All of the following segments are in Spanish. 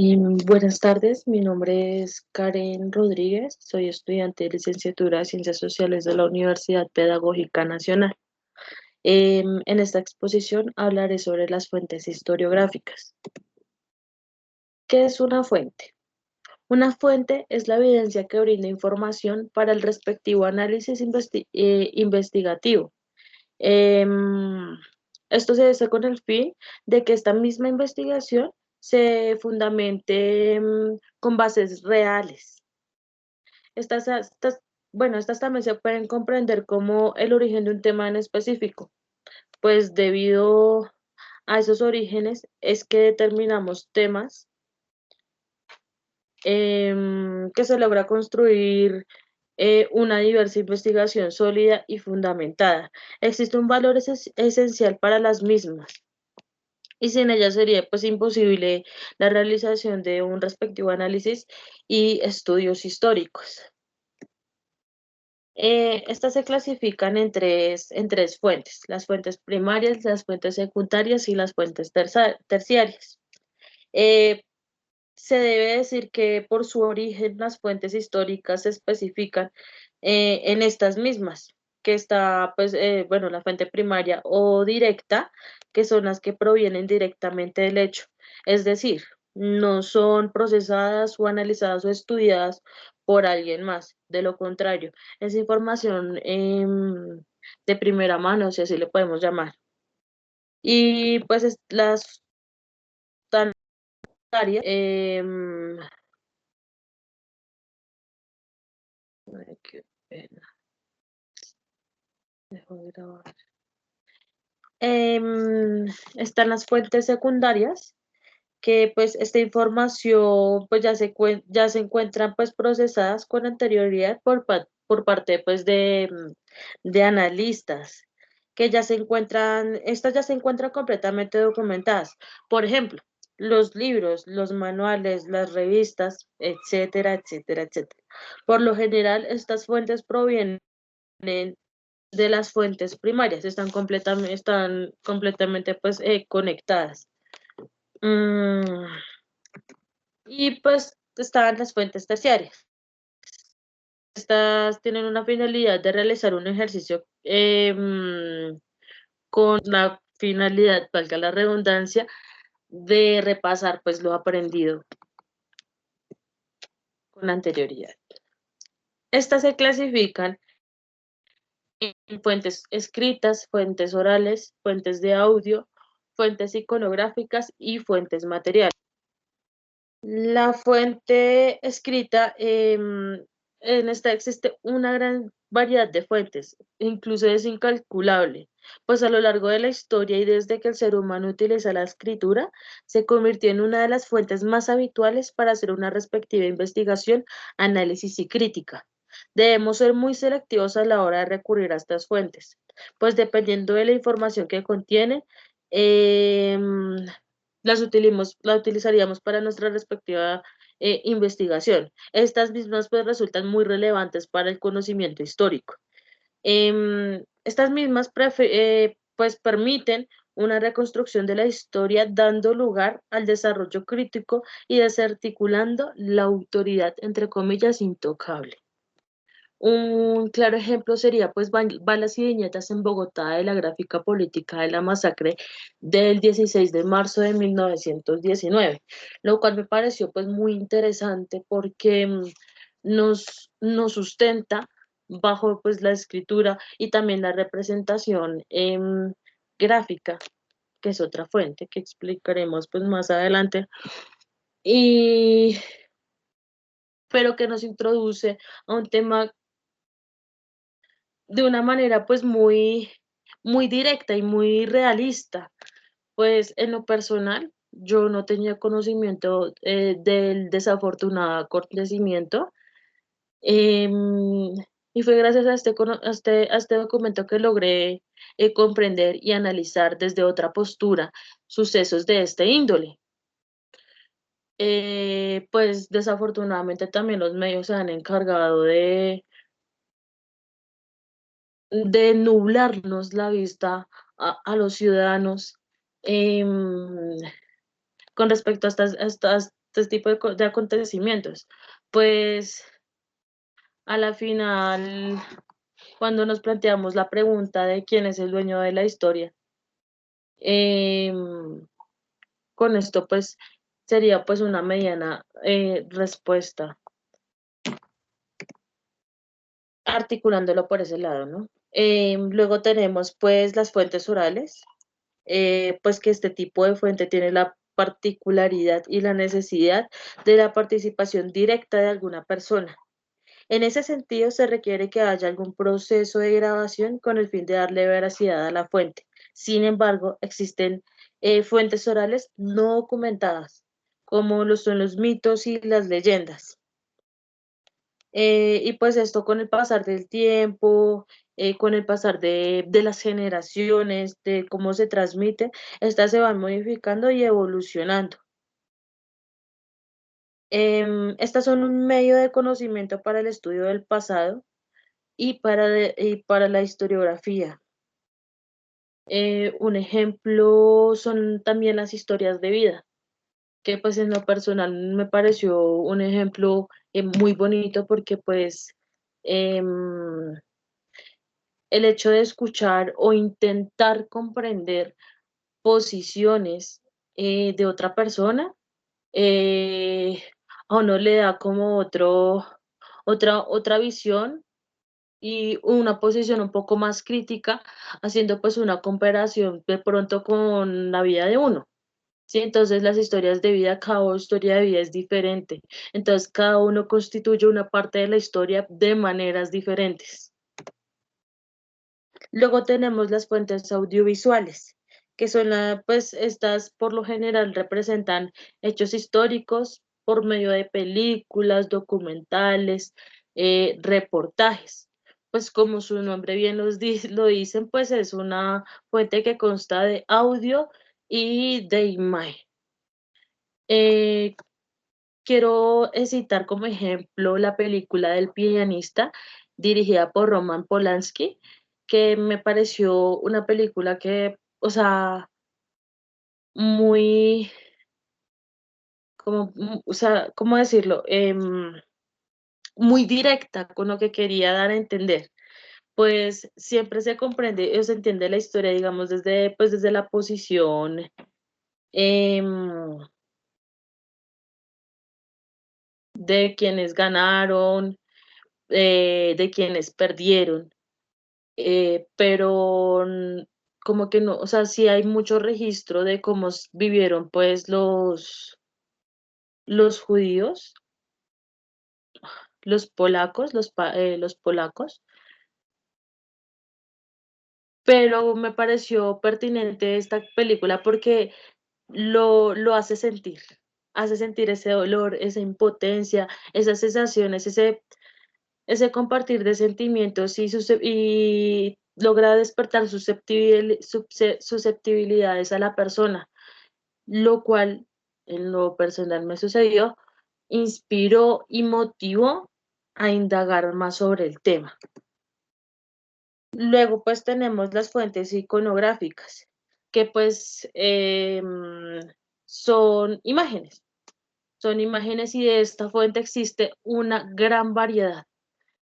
Buenas tardes, mi nombre es Karen Rodríguez, soy estudiante de licenciatura de Ciencias Sociales de la Universidad Pedagógica Nacional. En esta exposición hablaré sobre las fuentes historiográficas. ¿Qué es una fuente? Una fuente es la evidencia que brinda información para el respectivo análisis investigativo. Em, Esto se hace con el fin de que esta misma investigación se fundamente con bases reales. Estas también se pueden comprender como el origen de un tema en específico, pues debido a esos orígenes es que determinamos temas que se logra construir una diversa investigación sólida y fundamentada. Existe un valor esencial para las mismas y sin ella sería pues imposible la realización de un respectivo análisis y estudios históricos. Estas se clasifican en tres fuentes, las fuentes primarias, las fuentes secundarias y las fuentes terciarias. Eh, Se debe decir que por su origen las fuentes históricas se especifican en estas mismas, que está, pues, bueno, la fuente primaria o directa, que son las que provienen directamente del hecho. Es decir, no son procesadas o analizadas o estudiadas por alguien más. De lo contrario, es información de primera mano, si así le podemos llamar. Y pues las tan áreas, ay, qué pena, dejo de grabar. Están las fuentes secundarias, que pues esta información pues ya se encuentran pues procesadas con anterioridad por parte pues de analistas, que estas ya se encuentran completamente documentadas. Por ejemplo, los libros, los manuales, las revistas, etcétera, etcétera, etcétera. Por lo general, estas fuentes provienen de las fuentes primarias, están completamente pues conectadas. Mm, y pues están las fuentes terciarias. Estas tienen una finalidad de realizar un ejercicio con la finalidad, valga la redundancia, de repasar pues lo aprendido con anterioridad. Estas se clasifican en fuentes escritas, fuentes orales, fuentes de audio, fuentes iconográficas y fuentes materiales. La fuente escrita, en esta existe una gran variedad de fuentes, incluso es incalculable, pues a lo largo de la historia y desde que el ser humano utiliza la escritura, se convirtió en una de las fuentes más habituales para hacer una respectiva investigación, análisis y crítica. Debemos ser muy selectivos a la hora de recurrir a estas fuentes, pues dependiendo de la información que contienen, em, la utilizaríamos para nuestra respectiva investigación. Estas mismas pues resultan muy relevantes para el conocimiento histórico. Estas mismas pues permiten una reconstrucción de la historia dando lugar al desarrollo crítico y desarticulando la autoridad, entre comillas, intocable. Un claro ejemplo sería pues balas y viñetas en Bogotá de la gráfica política de la masacre del 16 de marzo de 1919, lo cual me pareció pues muy interesante porque nos sustenta bajo pues la escritura y también la representación gráfica, que es otra fuente que explicaremos pues más adelante, y pero que nos introduce a un tema de una manera pues muy directa y muy realista. Pues en lo personal, yo no tenía conocimiento del desafortunado acontecimiento, em, y fue gracias a a este documento que logré comprender y analizar desde otra postura sucesos de este índole. Pues desafortunadamente también los medios se han encargado de nublarnos la vista los ciudadanos, em, con respecto a este tipo de acontecimientos. Pues a la final, cuando nos planteamos la pregunta de quién es el dueño de la historia, em, con esto pues sería pues una mediana respuesta, articulándolo por ese lado, ¿no? Luego tenemos pues las fuentes orales, pues que este tipo de fuente tiene la particularidad y la necesidad de la participación directa de alguna persona. En ese sentido, se requiere que haya algún proceso de grabación con el fin de darle veracidad a la fuente. Sin embargo, existen fuentes orales no documentadas, como lo son los mitos y las leyendas. Y pues esto con el pasar del tiempo, con el pasar de las generaciones, de cómo se transmite, estas se van modificando y evolucionando. Estas son un medio de conocimiento para el estudio del pasado y para la historiografía. Un ejemplo son también las historias de vida, que pues en lo personal me pareció un ejemplo muy bonito porque pues em, el hecho de escuchar o intentar comprender posiciones de otra persona eh, a uno le da como otra visión y una posición un poco más crítica, haciendo pues una comparación de pronto con la vida de uno. Sí, entonces las historias de vida, cada historia de vida es diferente. Entonces cada uno constituye una parte de la historia de maneras diferentes. Luego tenemos las fuentes audiovisuales, que son pues estas por lo general representan hechos históricos por medio de películas, documentales, reportajes. Pues como su nombre bien lo dicen, pues es una fuente que consta de audio y de imagen. Eh, Quiero citar como ejemplo la película del pianista dirigida por Roman Polanski, que me pareció una película que, o sea, muy, como, o sea, ¿cómo decirlo? Muy directa con lo que quería dar a entender. Pues siempre se comprende o se entiende la historia, digamos, desde la posición em, de quienes ganaron, de quienes perdieron. Pero como que no, o sea, sí hay mucho registro de cómo vivieron pues los judíos, los polacos, los polacos, pero me pareció pertinente esta película porque lo hace sentir ese dolor, esa impotencia, esas sensaciones, ese compartir de sentimientos y logra despertar susceptibilidades a la persona, lo cual en lo personal me sucedió, inspiró y motivó a indagar más sobre el tema. Luego pues tenemos las fuentes iconográficas, que pues son imágenes y de esta fuente existe una gran variedad.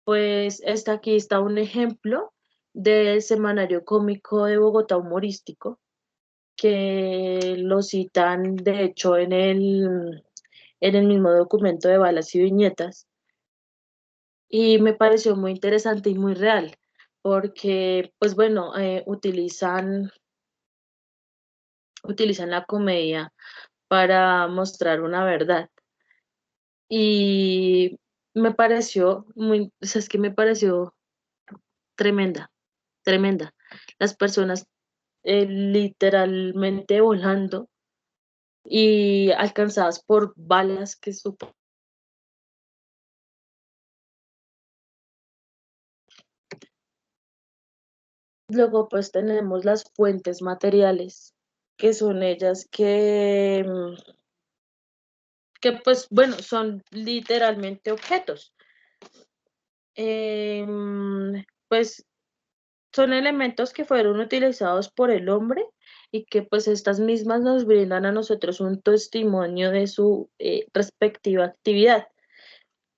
Pues aquí está un ejemplo del semanario cómico de Bogotá humorístico, que lo citan de hecho en el mismo documento de Balas y Viñetas, y me pareció muy interesante y muy real, porque pues bueno, utilizan la comedia para mostrar una verdad. Y me pareció o sea, es que me pareció tremenda, tremenda. Las personas literalmente volando y alcanzadas por balas que luego pues tenemos las fuentes materiales, que son ellas que pues bueno, son literalmente objetos. Pues son elementos que fueron utilizados por el hombre y que pues estas mismas nos brindan a nosotros un testimonio de su respectiva actividad.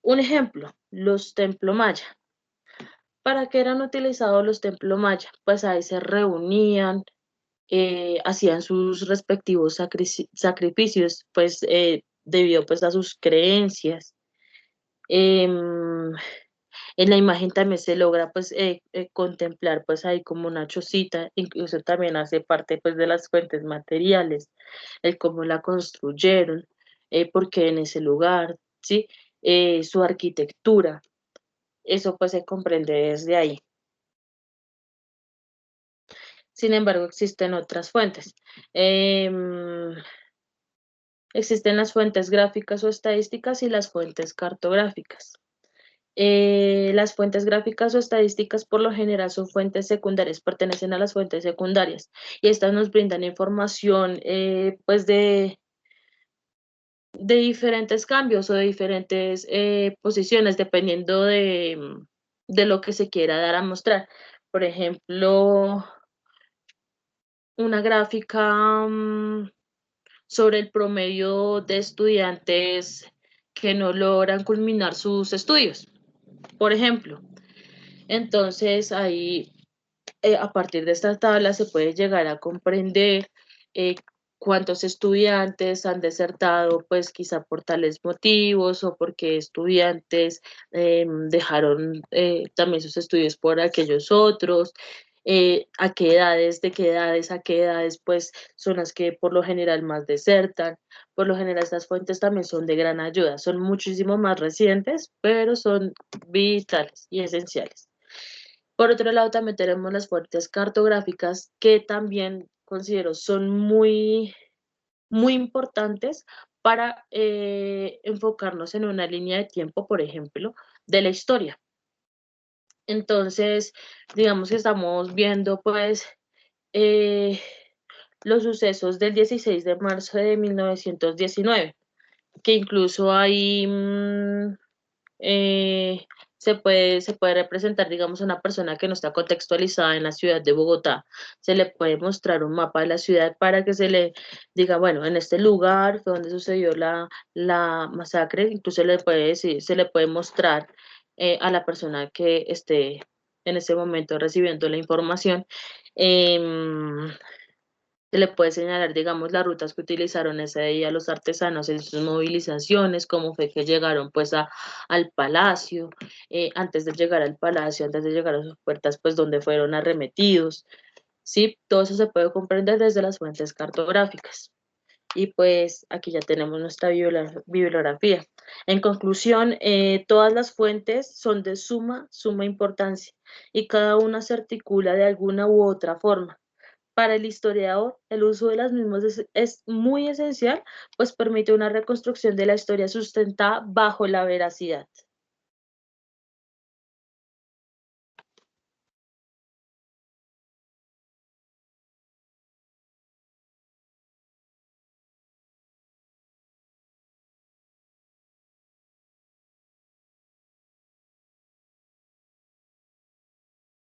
Un ejemplo, los templos maya. ¿Para qué eran utilizados los templos maya? Pues ahí se reunían, hacían sus respectivos sacrificios, pues debido pues a sus creencias. Em, en la imagen también se logra pues contemplar pues ahí como una chocita, incluso también hace parte pues de las fuentes materiales, el cómo la construyeron, porque en ese lugar, ¿sí? Su arquitectura, eso pues se comprende desde ahí. Sin embargo, existen otras fuentes. Em, Existen las fuentes gráficas o estadísticas y las fuentes cartográficas. Las fuentes gráficas o estadísticas por lo general son fuentes secundarias, pertenecen a las fuentes secundarias y estas nos brindan información pues de diferentes cambios o de diferentes posiciones dependiendo de lo que se quiera dar a mostrar. Por ejemplo, una gráfica sobre el promedio de estudiantes que no logran culminar sus estudios, por ejemplo. Entonces, ahí, a partir de esta tabla, se puede llegar a comprender eh, cuántos estudiantes han desertado, pues quizá por tales motivos o porque estudiantes dejaron también sus estudios por aquellos otros. A qué edades, de qué edades, a qué edades, pues son las que por lo general más desertan. Por lo general estas fuentes también son de gran ayuda, son muchísimo más recientes, pero son vitales y esenciales. Por otro lado, también tenemos las fuentes cartográficas que también considero son muy importantes para enfocarnos en una línea de tiempo, por ejemplo, de la historia. Entonces, digamos que estamos viendo pues eh, los sucesos del 16 de marzo de 1919, que incluso hay eh, se puede representar, digamos, a una persona que no está contextualizada en la ciudad de Bogotá. Se le puede mostrar un mapa de la ciudad para que se le diga, bueno, en este lugar fue donde sucedió la masacre, incluso le puede decir, se le puede mostrar a la persona que esté en ese momento recibiendo la información. em, Se le puede señalar, digamos, las rutas que utilizaron ese día los artesanos en sus movilizaciones, cómo fue que llegaron pues al palacio, antes de llegar al palacio, antes de llegar a sus puertas, pues donde fueron arremetidos, ¿sí? Todo eso se puede comprender desde las fuentes cartográficas. Y pues aquí ya tenemos nuestra bibliografía. En conclusión, todas las fuentes son de suma importancia y cada una se articula de alguna u otra forma. Para el historiador, el uso de las mismas es muy esencial, pues permite una reconstrucción de la historia sustentada bajo la veracidad.